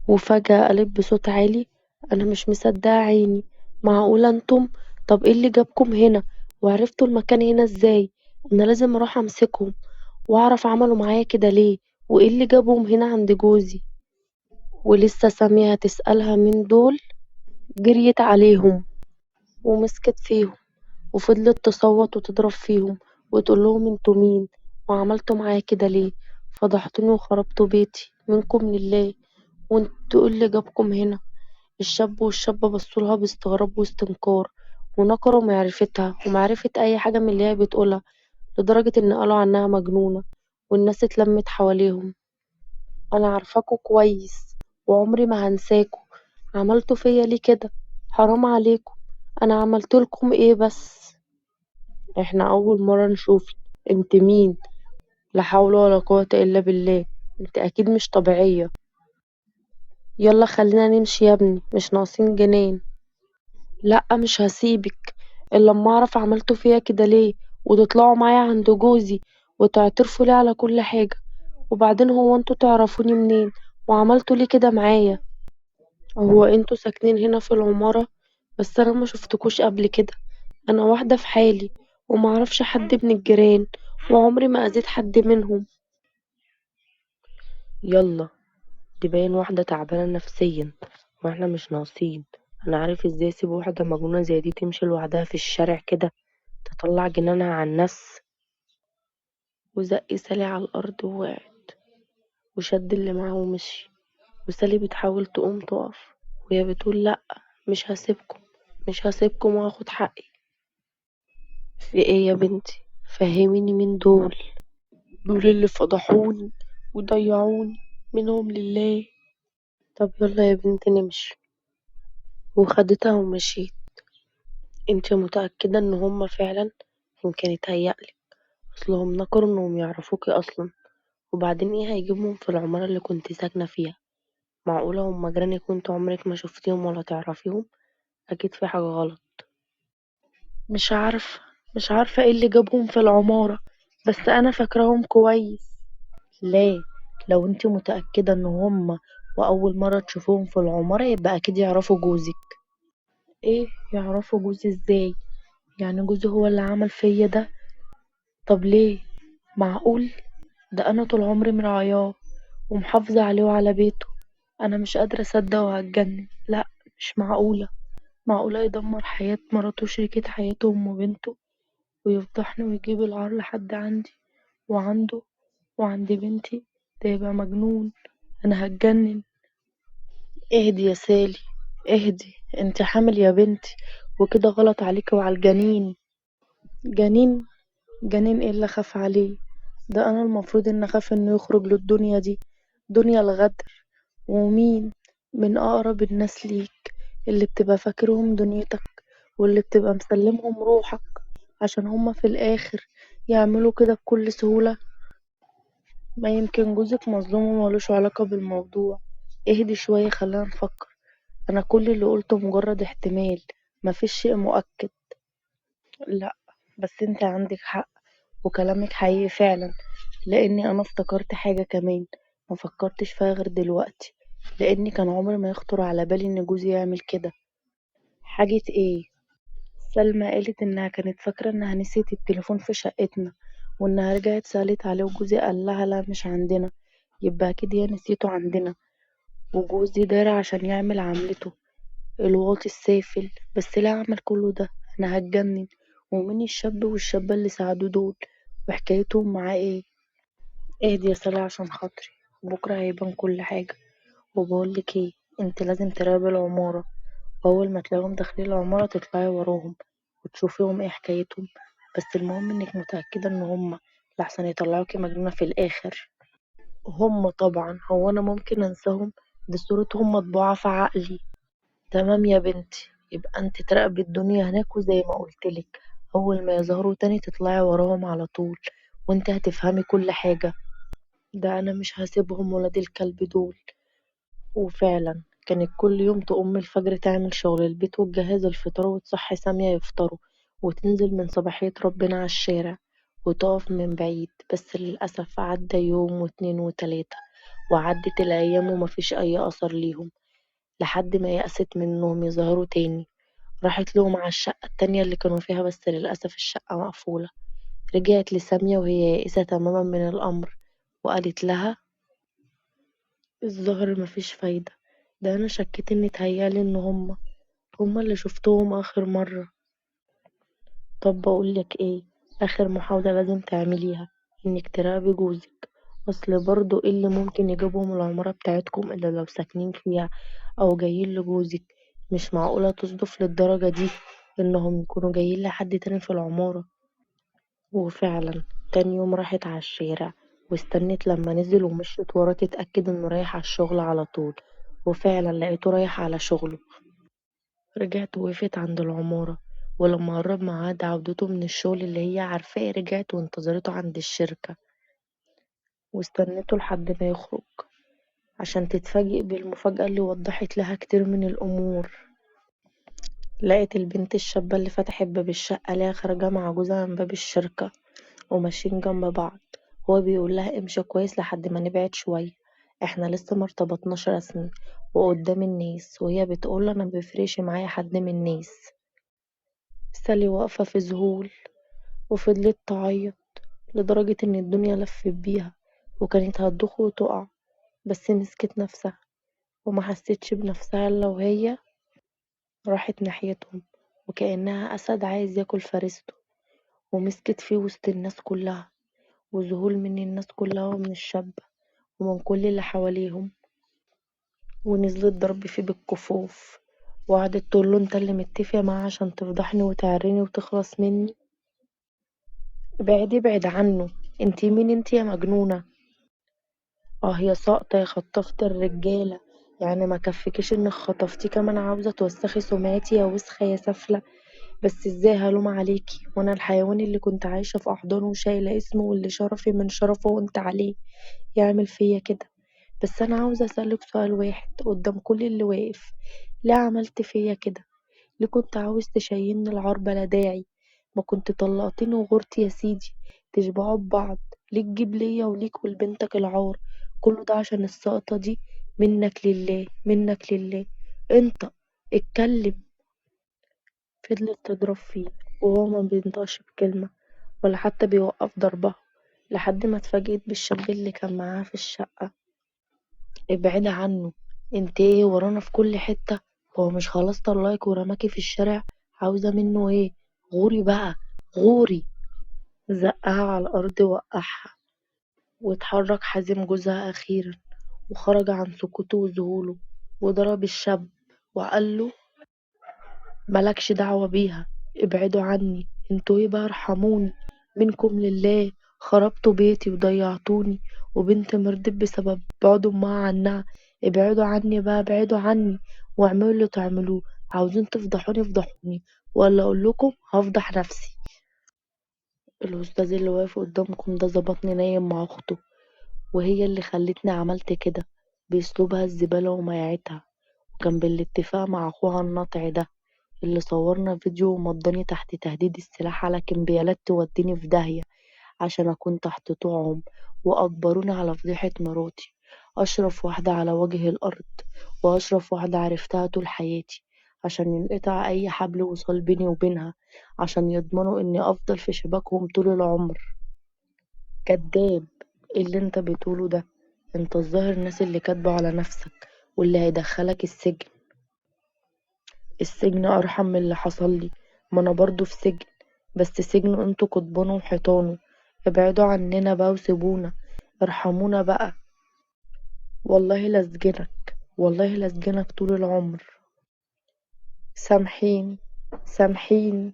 وفجأة قالت بصوت عالي: أنا مش مصدقة عيني، معقولة انتم؟ طب ايه اللي جابكم هنا؟ وعرفتوا المكان هنا ازاي؟ أنا لازم أروح أمسكهم وأعرف عملوا معايا كده ليه، وايه اللي جابهم هنا عند جوزي. ولسه سامية هتسألها مين دول، جريت عليهم ومسكت فيهم وفضلت تصوت وتضرب فيهم وتقول لهم انتوا مين وعملتوا معايا كده ليه، فضحتوني وخربتوا بيتي منكم لله، وانتوا ايه اللي جابكم هنا؟ الشاب والشابة بصولها باستغراب واستنكار ونكروا معرفتها ومعرفة أي حاجة من اللي هي بتقولها، لدرجة إن قالوا عنها مجنونة، والناس اتلمت حواليهم. أنا عارفاكوا كويس وعمري ما هنساكوا، عملتوا فيا ليه كده؟ حرام عليكم، أنا عملتلكم ايه بس؟ احنا أول مرة نشوفك، انت مين؟ لا حول ولا قوة إلا بالله، انت أكيد مش طبيعية. يلا خلينا نمشي يا ابني، مش ناقصين جنان. لأ مش هاسيبك إلا أما أعرف عملتوا فيا كده ليه، وتطلعوا معايا عند جوزي وتعترفوا ليه على كل حاجة. وبعدين هو انتوا تعرفوني منين؟ وعملتوا ليه كده معايا؟ هو انتوا ساكنين هنا في العمارة؟ بس أنا ما شفتكوش قبل كده، أنا واحدة في حالي ومعرفش حد من الجيران، وعمري ما أذيت حد منهم. يلا، دي باين واحدة تعبانة نفسيا، واحنا مش ناقصين. أنا عارف ازاي اسيب واحدة مجنونة زي دي تمشي لوحدها في الشارع كده، تطلع جنانها على الناس. وزق سالي على الأرض ووقعت، وشد اللي معاه ومشي. وسالي بتحاول تقوم تقف، وهي بتقول لأ، مش هسيبكم، مش هسيبكم وهاخد حقي. في ايه يا بنتي؟ فهميني مين دول؟ دول اللي فضحوني وضيعوني، منهم لله. طب يلا يا بنتي نمشي. وخدتها ومشيت. انت متأكدة ان هما فعلا؟ يمكن يتهيألك، اصلهم نكروا انهم يعرفوكي اصلا. وبعدين ايه هيجيبهم في العمارة اللي كنت ساكنة فيها؟ معقولة هما جيرانك وانت عمرك ما شفتيهم ولا تعرفيهم؟ اكيد في حاجة غلط. مش عارفة، مش عارفة ايه اللي جابهم في العمارة، بس انا فاكراهم كويس. ليه؟ لو انت متأكدة ان هما واول مرة تشوفوهم في العمارة يبقى اكيد يعرفوا جوزك. ايه؟ يعرفوا جوزي ازاي؟ يعني جوزي هو اللي عمل فيا ده؟ طب ليه؟ معقول؟ ده انا طول عمري مراعياه ومحافظة عليه وعلى بيته. انا مش قادرة اصدق وهتجنن، لا، مش معقولة. معقولة يدمر حياة مراته وشريكة حياته أم وبنته، ويفضحني ويجيب العار لحد عندي وعنده وعند بنتي؟ ده يبقى مجنون، أنا هتجنن. اهدي يا سالي، اهدي، انت حامل يا بنتي، وكده غلط عليك وعلى الجنين. جنين؟ جنين ايه اللي خاف عليه؟ ده انا المفروض ان اخاف انه يخرج للدنيا دي، دنيا الغدر. ومين؟ من اقرب الناس ليك، اللي بتبقى فاكرهم دنيتك، واللي بتبقى مسلمهم روحك، عشان هما في الاخر يعملوا كده بكل سهولة. ما يمكن جوزك مظلوم وملوش علاقة بالموضوع. اهدي شوية خلينا نفكر. انا كل اللي قلته مجرد احتمال، مفيش شيء مؤكد. لا، بس انت عندك حق وكلامك حقيقي فعلا، لاني انا افتكرت حاجة كمان ما فكرتش فيها غير دلوقتي، لاني كان عمري ما يخطر على بالي ان جوزي يعمل كده. حاجة ايه؟ سلمى قالت انها كانت فاكرة انها نسيت التليفون في شقتنا، وانها رجعت سألت عليه وجوزي قال لها لا مش عندنا. يبقى اكيد هي نسيته عندنا، وجوزي دار عشان يعمل عملته الواطي السافل. بس ليه عمل كله ده؟ انا هتجنن. ومين الشاب والشابة اللي ساعدوه دول؟ وحكايتهم معاه ايه؟ اهدي يا سلا عشان خاطري، بكرة هيبان كل حاجة. وبقولك ايه، انت لازم تراقبي العمارة، واول ما تلاقيهم داخلين العمارة تطلعي وراهم وتشوفيهم ايه حكايتهم. بس المهم انك متأكدة ان هما، لحسن يطلعوكي مجنونة في الاخر. هما طبعا، هو انا ممكن انساهم؟ دي صورتهم مطبوعة في عقلي. تمام يا بنتي، يبقى انت تراقبي الدنيا هناك وزي ما قلتلك، اول ما يظهروا تاني تطلعي وراهم على طول، وانت هتفهمي كل حاجة. ده انا مش هسيبهم ولاد الكلب دول. وفعلا كانت كل يوم تقوم من الفجر تعمل شغل البيت وتجهز الفطار وتصحي سامية يفطروا، وتنزل من صباحية ربنا على الشارع وتقف من بعيد. بس للأسف عدى يوم واتنين وتلاتة وعدت الأيام ومفيش أي أثر ليهم، لحد ما يأست من إنهم يظهروا تاني. راحت لهم على الشقة التانية اللي كانوا فيها، بس للأسف الشقة مقفولة. رجعت لسامية وهي يائسة تماما من الأمر، وقالت لها: الظاهر مفيش فايدة، ده أنا شكيت إن اتهيألي إن هما اللي شفتهم آخر مرة. طب بقولك ايه، آخر محاولة لازم تعمليها إنك تراقبي جوزك، أصل برضه ايه اللي ممكن يجيبهم العمارة بتاعتكم إلا لو ساكنين فيها أو جايين لجوزك. مش معقولة تصدف للدرجة دي إنهم يكونوا جايين لحد تاني في العمارة. وفعلا تاني يوم راحت على الشارع واستنت لما نزل ومشيت وراه تتأكد إنه رايح على الشغل على طول، وفعلا لقيته رايح على شغله. رجعت وقفت عند العمارة، ولما قرب ميعاد عودته من الشغل اللي هي عارفاه رجعت وانتظرته عند الشركة، واستنته لحد ما يخرج عشان تتفاجئ بالمفاجأة اللي وضحت لها كتير من الأمور. لقت البنت الشابة اللي فتحت باب الشقة ليها خارجة مع جوزها من باب الشركة وماشيين جنب بعض. هو بيقول لها امشي كويس لحد ما نبعد شوية، احنا لسه مرتبطناش رسمي وقدام الناس، وهي بتقول انا مبيفرقش معايا حد من الناس. سالي واقفة في ذهول وفضلت تعيط لدرجة إن الدنيا لفت بيها وكانت هتدوخ وتقع، بس مسكت نفسها وما حستش بنفسها إلا وهي راحت ناحيتهم وكأنها أسد عايز ياكل فريسته، ومسكت فيه وسط الناس كلها وذهول من الناس كلها ومن الشاب ومن كل اللي حواليهم، ونزلت ضرب فيه بالكفوف وقعدت تقوله انت اللي متفقة معاه عشان تفضحني وتعرني وتخلص مني. ابعدي ابعد عنه، انتي مين انتي يا مجنونة. اه يا ساقطة يا خطفت الرجالة، يعني ما كفكيش انك خطفتي كمان عاوزة توسخي سمعتي يا وسخة يا سفلة. بس ازاي هلوم عليكي وانا الحيوان اللي كنت عايشة في احضانه وشايلة اسمه واللي شرفي من شرفه وانت عليه يعمل فيا كده. بس انا عاوزة اسألك سؤال واحد قدام كل اللي واقف، ليه عملت فيا كده؟ ليه كنت عاوز تشيلني العار بلا داعي؟ ما كنت طلقتني وغرتي يا سيدي تشبعوا ببعض، ليه تجيب ليا وليك ولبنتك العار؟ كله ده عشان السقطة دي؟ منك لله منك لله، انت اتكلم. فضلت تضرب فيه وهو ما بينطقش بكلمة ولا حتى بيوقف ضربها، لحد ما اتفاجئت بالشاب اللي كان معاها في الشقة. ابعدي عنه، انت ايه ورانا في كل حتة؟ هو مش خلاص طلعك ورماكي في الشارع؟ عاوزة منه ايه؟ غوري بقى، غوري. زقها على الأرض وقعها، واتحرك حازم جوزها أخيرا وخرج عن سكوته وذهوله وضرب الشاب وقاله ملكش دعوة بيها، ابعدوا عني، انتوا ايه بقى ارحموني، منكم لله، خربتوا بيتي وضيعتوني وبنت مرضت بسبب بعد امها عنها. ابعدوا عني بقى ابعدوا عني واعملوا اللي تعملوه، عاوزين تفضحوني افضحوني ولا اقول لكم هفضح نفسي. الاستاذ اللي واقف قدامكم ده ظبطني نايم مع اخته، وهي اللي خلتني عملت كده باسلوبها الزبالة ومياعتها، وكان بالاتفاق مع اخوها الناطع ده اللي صورنا فيديو ومضاني تحت تهديد السلاح على كمبيالات توديني في داهية عشان أكون تحت طوعهم، وأجبروني على فضيحة مراتي، أشرف واحدة على وجه الأرض وأشرف واحدة عرفتها طول حياتي، عشان ينقطع أي حبل وصل بيني وبينها، عشان يضمنوا إني أفضل في شباكهم طول العمر. كداب، إيه اللي انت بتقوله ده؟ انت الظاهر الناس اللي كاتبه على نفسك واللي هيدخلك السجن. السجن أرحم من اللي حصلي، ما أنا برضو في سجن، بس سجن انتوا قضبانه وحيطانه. ابعدوا عننا بقى وسيبونا، ارحمونا بقى. والله لاسجنك، والله لاسجنك طول العمر. سامحيني، سامحيني.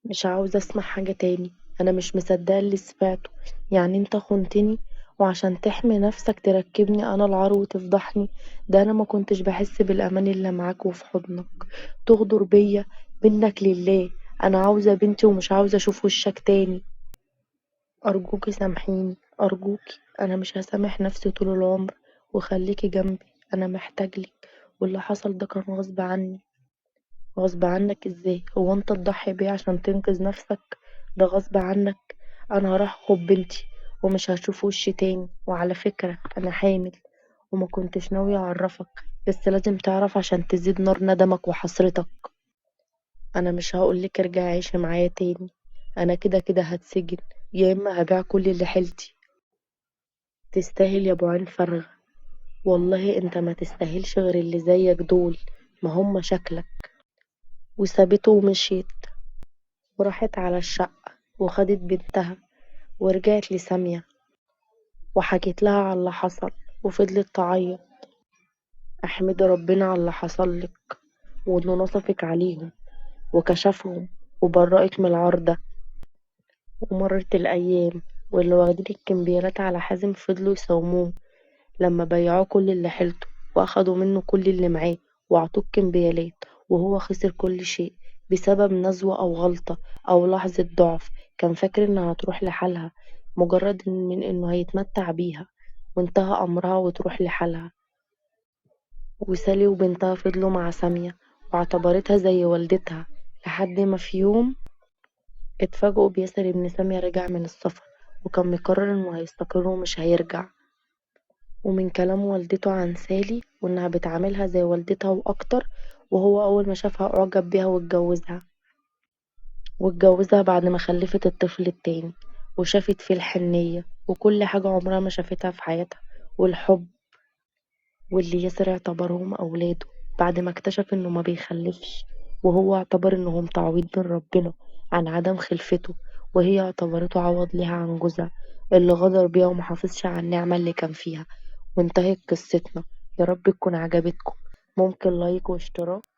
مش عاوزة اسمع حاجة تاني، انا مش مصدقة اللي سمعته. يعني انت خنتني وعشان تحمي نفسك تركبني انا العار وتفضحني؟ ده انا ما كنتش بحس بالامان الا معاك وفي حضنك، تغدر بيا؟ منك لله، انا عاوزة بنتي ومش عاوزة اشوف وشك تاني. ارجوكي سامحيني ارجوكي، انا مش هسامح نفسي طول العمر، وخليكي جنبي، انا محتاجلك، واللي حصل ده كان غصب عني. غصب عنك ازاي؟ هو انت تضحي بيه عشان تنقذ نفسك؟ ده غصب عنك. انا هروح اخد بنتي ومش هتشوف وشي تاني. وعلى فكرة أنا حامل وما كنتش ناوية أعرفك، بس لازم تعرف عشان تزيد نار ندمك وحسرتك. أنا مش هقولك ارجعي عيشي معايا تاني، أنا كده كده هتسجن، يا إما هبيع كل اللي حيلتي. تستاهل يا أبو عين فارغة، والله انت ما تستاهلش غير اللي زيك دول، ما هم شكلك. وسابته ومشيت، وراحت على الشقة وخدت بنتها ورجعت لسامية وحكيت لها على اللي حصل، وفضلت تعيط: احمدي ربنا على اللي حصل لك، وانه نصفك عليهم وكشفهم وبرأك من العار ده. ومرت الأيام، واللي واخدين الكمبيالات على حازم فضلوا يساوموه لما بيعوه كل اللي حيلته وأخدوا منه كل اللي معاه وعطوه الكمبيالات، وهو خسر كل شيء بسبب نزوة أو غلطة أو لحظة ضعف. كان فاكر إنها هتروح لحالها مجرد من إنه هيتمتع بيها، وانتهى أمرها وتروح لحالها. وسالي وبنتها فضلوا مع سامية واعتبرتها زي والدتها، لحد ما في يوم اتفاجئوا بياسر ابن سامية رجع من السفر، وكان مقرر إنه هيستقر ومش هيرجع. ومن كلام والدته عن سالي وإنها بتعاملها زي والدتها وأكتر، وهو أول ما شافها أعجب بيها واتجوزها بعد ما خلفت الطفل التاني، وشافت فيه الحنية وكل حاجة عمرها ما شافتها في حياتها، والحب، واللي ياسر اعتبرهم أولاده بعد ما اكتشف إنه ما بيخلفش، وهو اعتبر إنهم تعويض من ربنا عن عدم خلفته، وهي اعتبرته عوض ليها عن جوزها اللي غدر بيها ومحافظش على النعمة اللي كان فيها. وانتهت قصتنا. يا رب تكون عجبتكم، ممكن لايك واشتراك